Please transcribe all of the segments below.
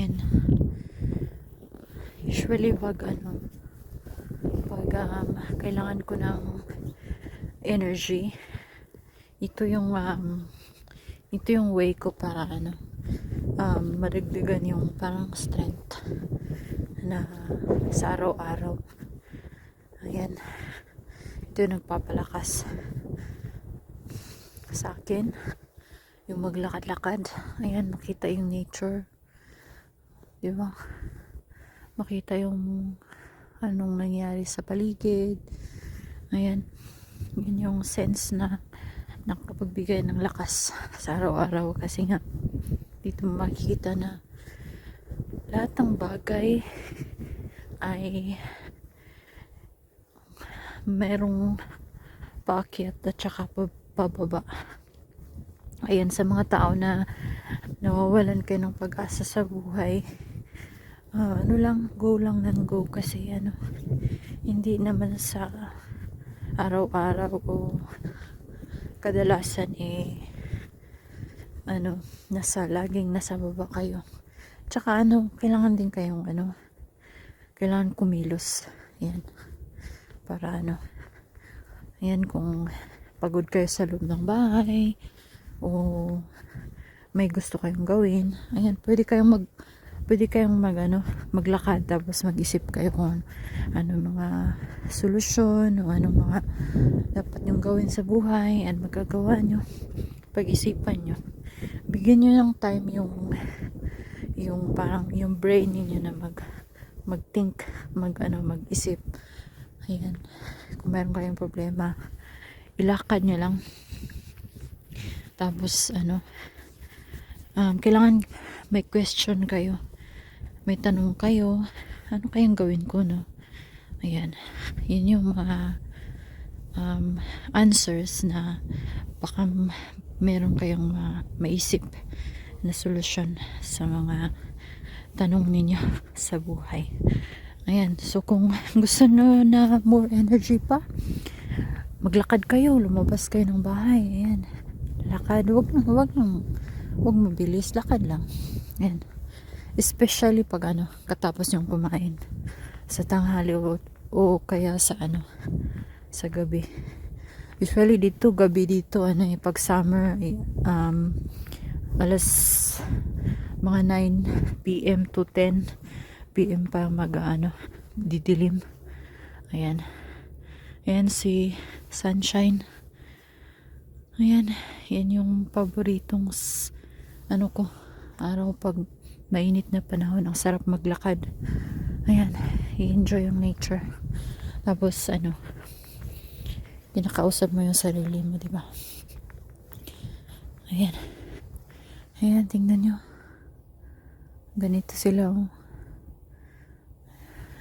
akin. Usually pag kailangan ko ng energy, ito yung way ko para madagdagan yung parang strength na sa araw-araw. Ayan, ito yung nagpapalakas sa akin, yung maglakad-lakad. Ayan, makita yung nature, di ba? Makita yung anong nangyari sa paligid. Ayan, yun yung sense na nakapagbigay ng lakas sa araw-araw, kasi nga dito makikita na lahat ng bagay ay merong paakyat at saka pababa. Ayan, sa mga tao na nawawalan kayo ng pag-asa sa buhay, go lang ng go, kasi hindi naman sa araw-araw o kadalasan laging nasa baba kayo. Tsaka kailangan din kayong kailangan kumilos. Ayan, para ayan, kung pagod kayo sa loob ng bahay o may gusto kayong gawin, ayan, pwede kayong maglakad, tapos mag-isip kayo kung mga solusyon o mga dapat yung gawin sa buhay, at magagawa nyo, pag-isipan nyo. Bigyan nyo ng time yung parang yung brain niyo na mag-think, mag-isip. Ayan, kung meron kayong problema, ilakad nyo lang. Tapos kailangan may question kayo, may tanong kayo, ano kayang gawin ko, no? Ayan, yun yung mga answers na baka meron kayong maisip na solusyon sa mga tanong ninyo sa buhay. Ayan, so kung gusto nyo na more energy pa, maglakad kayo, lumabas kayo ng bahay. Ayan, lakad, wag mabilis, lakad lang. Ayan, especially pag katapos yung kumain sa tanghali o kaya sa gabi. Usually gabi dito pag summer, alas mga 9 PM to 10 PM pa didilim. Ayan, si sunshine. Ayan, yan yung paboritong ko araw pag mainit na panahon. Ang sarap maglakad. Ayan, i-enjoy yung nature. Tapos kinakausap mo yung sarili mo, diba? Ayan, tingnan nyo, ganito sila, oh.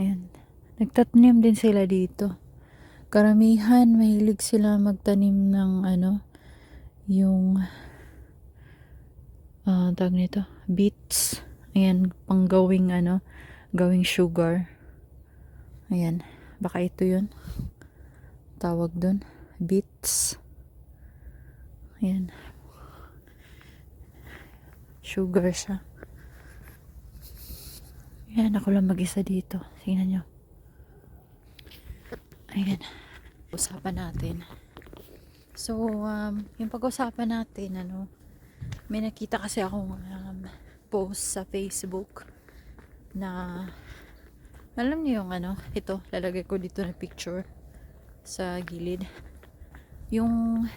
Ayan, nagtatanim din sila dito. Karamihan mahilig sila magtanim ng yung tawag nito, beets. Ayan, panggawing gawing sugar. Ayan, baka ito yun tawag dun, beets. Ayan, sugar siya. Ayan, ako lang mag-isa dito. Tingnan nyo. Ayan, usapan natin. So yung pag-usapan natin, may nakita kasi akong post sa Facebook na, alam niyo yung ito, lalagay ko dito na picture sa gilid, yung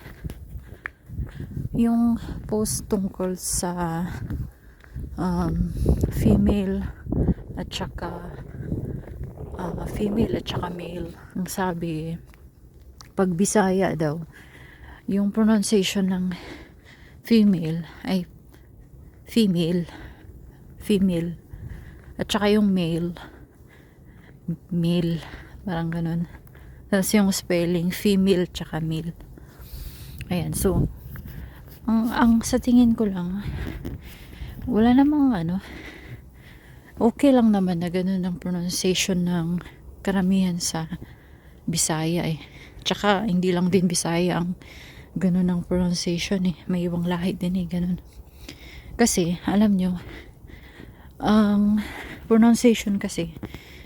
post tungkol sa female at saka male. Ang sabi, pag Bisaya daw, yung pronunciation ng female ay female, at saka yung male, parang ganun. Tapos yung spelling, female tsaka male. Ayan, so ang sa tingin ko lang, wala namang okay lang naman na ganun ang pronunciation ng karamihan sa Bisaya Tsaka hindi lang din Bisaya ang ganun ang pronunciation may ibang lahi din ganun. Kasi alam nyo, ang pronunciation kasi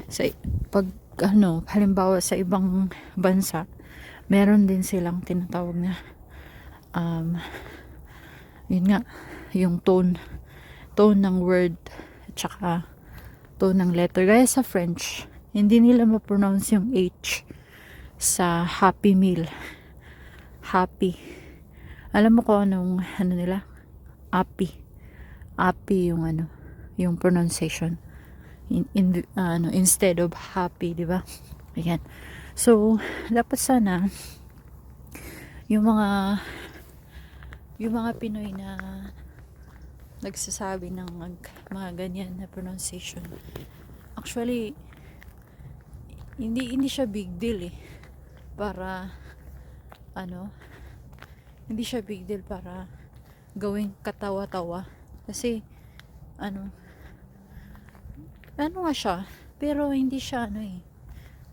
sa pag halimbawa sa ibang bansa, meron din silang tinatawag na um, yun nga, yung tone ng word at saka tone ng letter. Gaya sa French, hindi nila ma-pronounce yung H sa happy meal. Happy. Alam mo kung anong nila? Happy. Happy yung yung pronunciation. Instead of happy, di ba? Ayan. So, dapat sana yung mga Pinoy na nagsasabi ng mga ganyan na pronunciation, actually hindi siya big deal para hindi siya big deal para gawing katawa-tawa kasi ano nga siya, pero hindi siya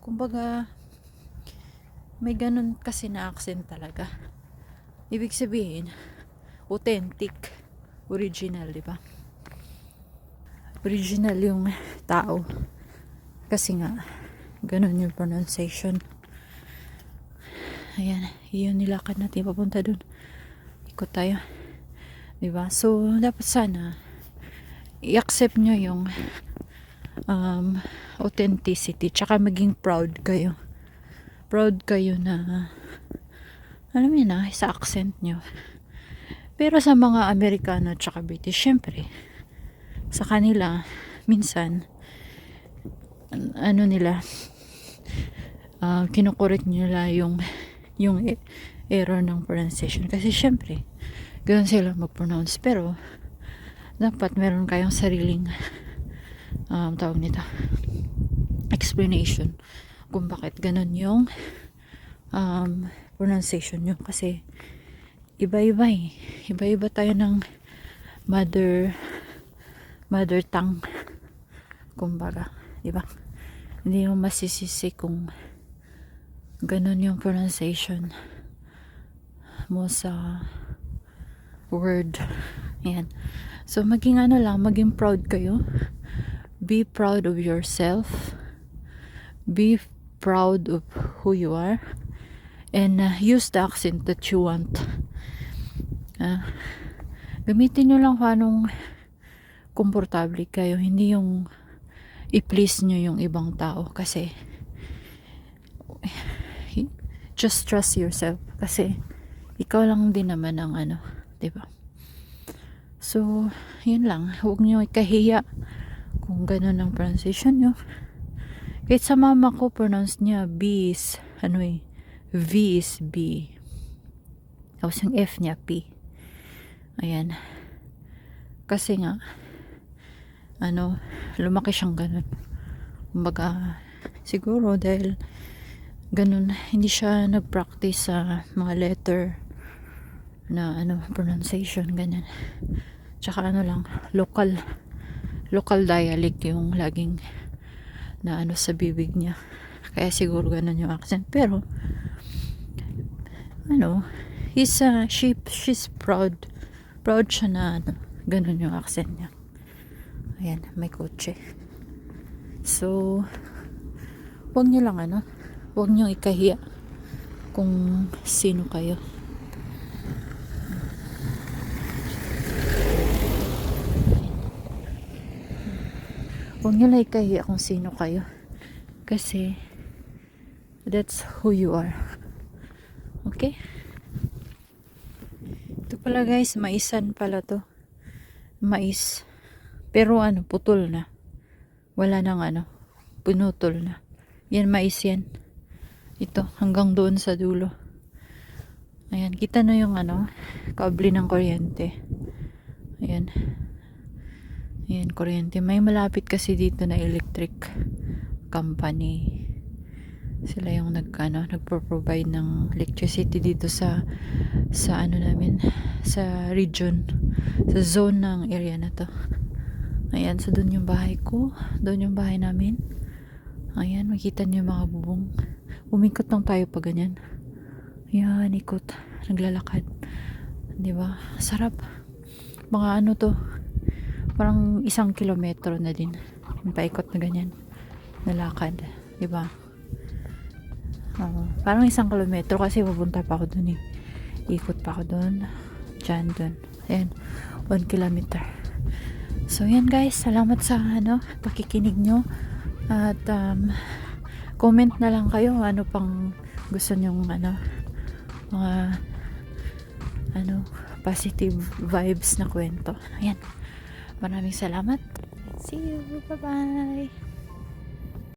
kumbaga may ganun kasi na accent talaga. Ibig sabihin authentic, original, di ba? Original yung tao kasi nga ganun yung pronunciation. Ayan, yun nilakad natin papunta dun, ikot tayo, di ba? So dapat sana i-accept nyo yung authenticity, tsaka maging proud kayo na alam niyo na sa accent nyo. Pero sa mga Amerikano tsaka British, syempre sa kanila minsan nila kinokorek nila yung error ng pronunciation kasi syempre ganoon sila mag-pronounce. Pero dapat meron kayong sariling tawag nito, explanation kung bakit ganun yung pronunciation nyo, kasi iba-iba iba-iba tayo ng mother tongue, kumbaga, di ba? Hindi mo masisisi kung ganun yung pronunciation mo sa word. Ayan. So maging maging proud kayo. Be proud of yourself. Be proud of who you are, and use the accent that you want. Gamitin nyo lang kung anong komportable kayo, hindi yung i-please nyo yung ibang tao, kasi just trust yourself, kasi ikaw lang din naman ang diba? So yun lang, huwag nyo ikahiya kung ganun ang pronunciation nyo. Kahit sa mama ko, pronounce niya B is V is B, tapos yung F niya P. Ayan, kasi nga lumaki siyang ganun, kumbaga siguro dahil ganun, hindi siya nag-practice sa mga letter na pronunciation, ganun. Tsaka lang, local dialect yung laging na sa bibig niya, kaya siguro ganun yung accent. Pero she's proud siya na ganun yung accent niya. Ayan, may kotse. So wag nyo lang wag nyo ikahiya kung sino kayo. Huwag nyo lang ikahiya kung sino kayo, kasi that's who you are. Okay? Ito pala guys, maisan pala to. Mais. Pero putol na. Wala nang pinutol na. Yan, mais yan. Ito, hanggang doon sa dulo. Ayan, kita na yung kable ng kuryente. Ayan. Ayan, kuryente. May malapit kasi dito na electric company. Sila yung nagpo-provide ng electricity dito sa namin, sa region, sa zone ng area na to. Ayan, so doon yung bahay ko, doon yung bahay namin. Ayan, makita niyo yung mga bubong. Umikot lang tayo pa ganyan. Ayan, ikot, naglalakad, di ba? Sarap. Mga to, parang 1 kilometro na din yung paikot na ganyan na lakad, diba? Parang 1 kilometro kasi pupunta pa ako dun eh, ikot pa ako dun, dyan dun, ayan, 1 kilometer. So yan guys, salamat sa pakikinig nyo, at comment na lang kayo ano pang gusto nyong mga positive vibes na kwento. Ayan, maraming salamat, see you, bye bye.